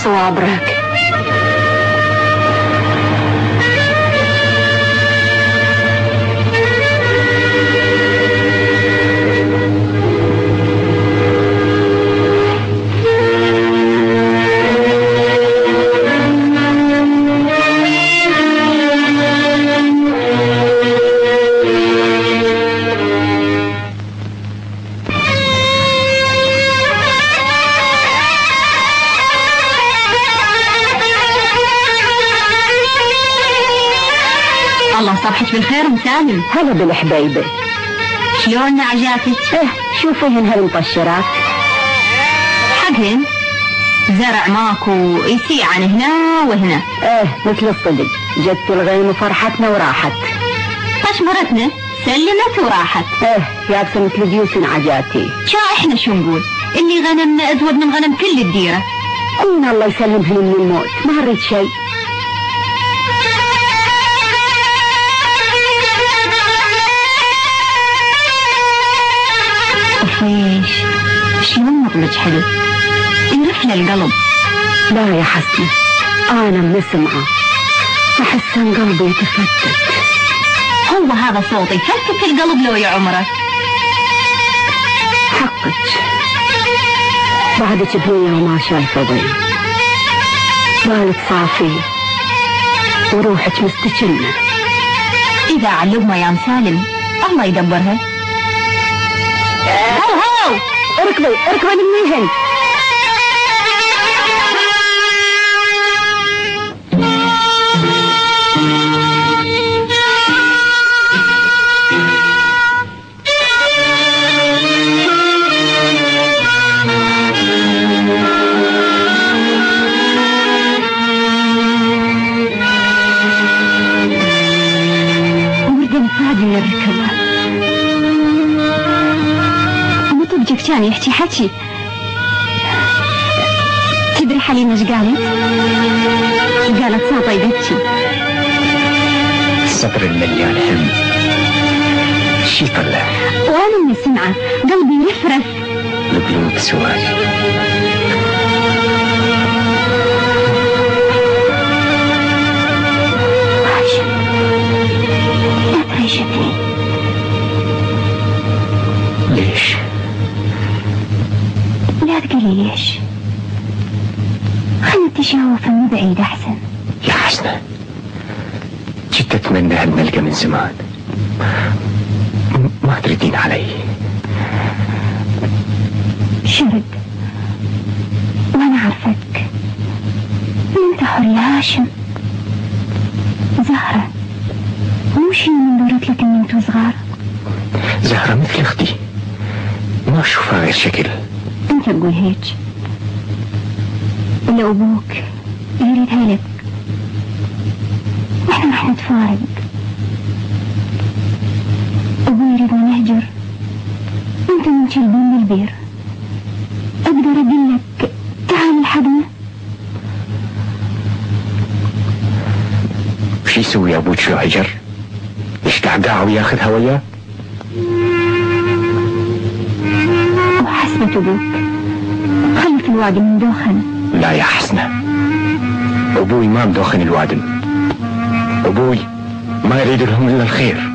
صوابرك. الله صبحك بالخير مسالم. هلا بالحبايبة، شلون عجاتك؟ شوفيهن هالمطشرات حقهن زرع ماكو يسيع عن هنا وهنا. مثل الصدق، جت الغيم وفرحتنا وراحت. طشمرتنا سلمت وراحت. يابسة مثل ديوس عجاتي. احنا شو نقول؟ اللي غنمنا ازود من غنم كل الديرة. قلنا الله يسلمهن من الموت، ما ريت شيء. وفيش شلون مطلج حلو يرفل القلب. لا يا حسني، انا من سمعه احس ان قلبي يتفتت. هو هذا صوتي يفتت القلب لو يا عمرك. حقك بعدك بنية وما شايفه ضي، بالك صافي وروحك مستكنه. اذا علقمه يا مسالم الله يدبرها. هو اركبي منيهن. كان يحكي حكي. تدري حليمة ايش قالت؟ قالت صوته يبكي. الصبر المليان هم شي طلع، وانا من سمعه قلبي يفرف. القلوب سواد. لا تعيشتني. ليش؟ لا تقولي ليش، خلنا نتشاوف من بعيد احسن. يا حسنة جد اتمنى ان نلقى من زمان، ما تردين علي. شرد وانا عارفك، انت حر يا هاشم. زهرة مو شي من دورت لك من انتو صغار. زهرة مثل اختي، ما اشوفها غير شكل. انت تقول هيك ولا ابوك يريدها لك؟ نحن رح نتفارق. ابوي يريدنا نهجر، انت من شلبين بالبير. اقدر اقول لك تعال لحدنا؟ وش يسوي ابوك لو هجر؟ يشقعقع وياخذها وياه؟ وحسبة ابوك خلف الوادم من دوخن. لا يا حسنة، ابوي ما مدوخن الوادم. ابوي ما يريد لهم الا الخير.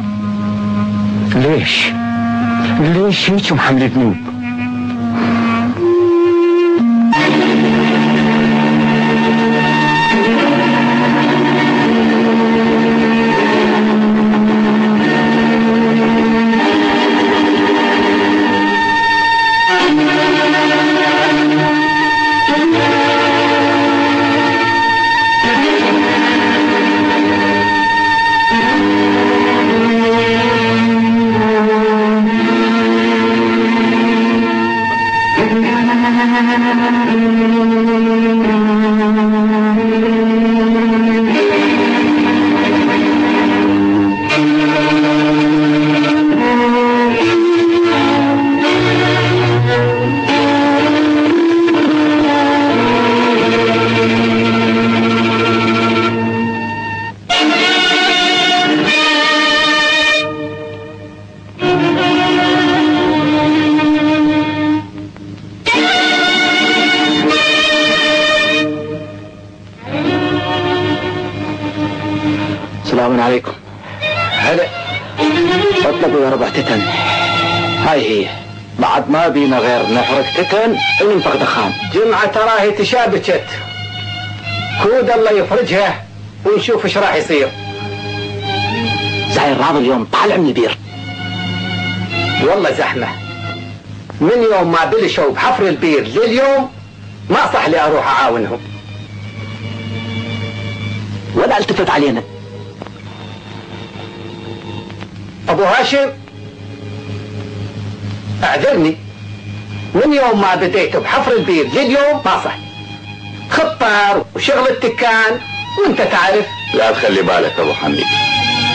ليش هيك محمل ذنوب؟ لابو يا ربع تتن. هاي هي بعد ما بينا غير نحرق تتن وننفخ دخان. جمعة تراهي تشابكت، كود الله يفرجها ونشوف ايش راح يصير. زاير راضي اليوم طالع من البير. والله زحمة، من يوم ما بلشوا بحفر البير لليوم ما صح لي اروح اعاونهم. ولا التفت علينا. ابو هاشم اعذرني، من يوم ما بديت بحفر البير لليوم ما صح. خطار وشغل التكان وانت تعرف. لا تخلي بالك ابو حميد،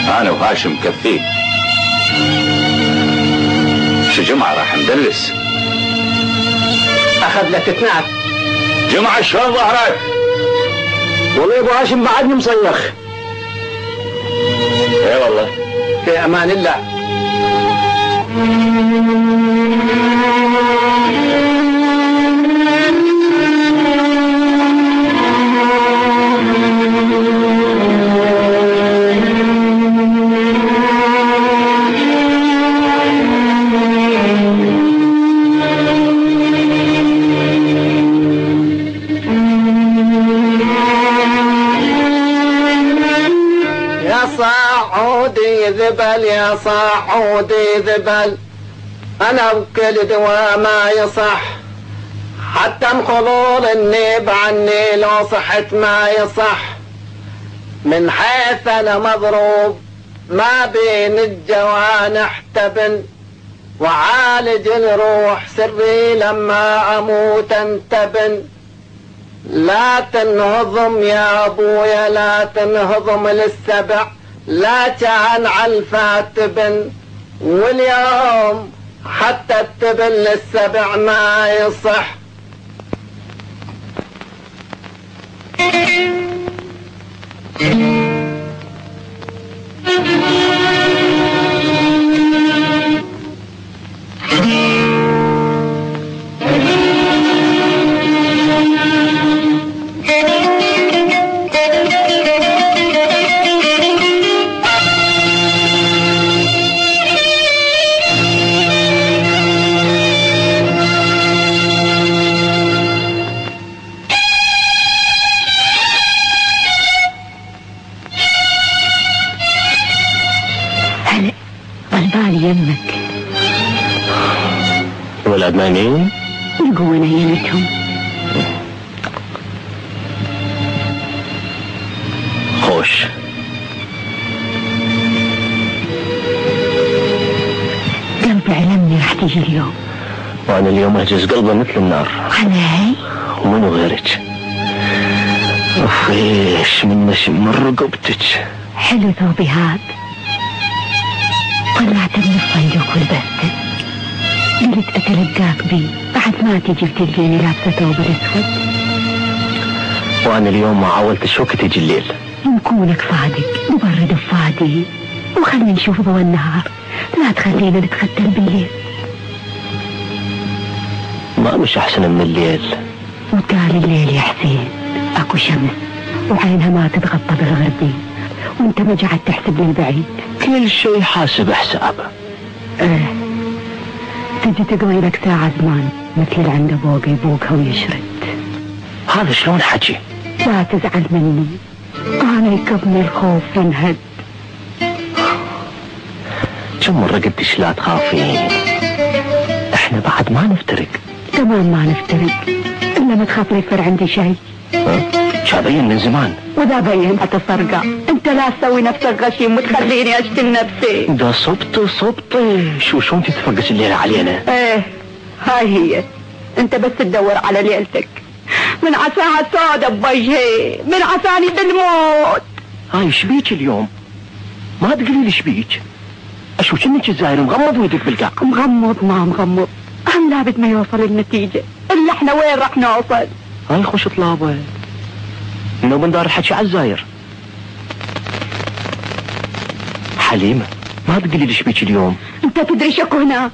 انا وهاشم كفيك. شو جمعة راح ندلس؟ اخذ لك تتنعت. جمعة شلون ظهرك؟ والله يا ابو هاشم بعدني مصيخ. اي والله. في امان الله. صاعودي ذبل يا صاعودي ذبل، انا بكل دواء ما يصح، حتى مخلول النيب عني لو صحت ما يصح. من حيث انا مضروب ما بين الجوانح تبن، وعالج الروح سري لما اموت انتبن. لا تنهضم يا ابويا لا تنهضم للسبع، لا كان علفات تبن، واليوم حتى التبن للسبع ما يصح. يمك الولاد نايمين؟ يقوى نيمتهم. خوش. قلبي علمني رح تيجي اليوم، وانا اليوم اهجز قلبه مثل النار. علي ومنو غيرك؟ اوف ايش من نشم من رقبتك. حلو ثوبي هاد، طلعت من الصندوق والبستة، قلت اتلقاك بيه بعد ما تجي بتلقيني لابسه ثوب الاسود. وانا اليوم ما عاولت شو تجي الليل. نكونك صادق نبرد بفادي وخلينا نشوف ضوء النهار، لا تخلينا نتختل بالليل. ما مش احسن من الليل. وقال الليل يا حسين اكو شمس وعينها ما تتغطى بالغربي، وانت ما قاعد تحسب للبعيد. كل شيء حاسب حسابه. ايه تجي تقضي لك ساعة زمان مثل اللي عند ابوك يبوكها ويشرد. هذا شلون حكي؟ لا تزعل مني، انا يكبني الخوف ينهد. كم مرة قلتش لا تخافين، احنا بعد ما نفترق. تمام ما نفترق الا ما تخاف لي يصير عندي شيء. شابين من زمان. وذا بين هتصرقع، انت لا تسوي نفسك غشيم وتخليني اشتم نفسي. ده صبتي شو انت تفقس الليلة علينا؟ ايه هاي هي، انت بس تدور على ليلتك، من عساها سودة بوجهي، من عساني بالموت. هاي شبيك اليوم؟ ما تقولي لي شبيك؟ اشو كنك الزاير مغمض ويدك بالقاع. مغمض ما مغمض، هم لابد ما يوصل النتيجة، الا احنا وين راح نوصل؟ هاي خوش طلابة انه من دار الحكي على الزاير. حليمة ما تقولي لي شبيك اليوم؟ انت تدري شكو هنا؟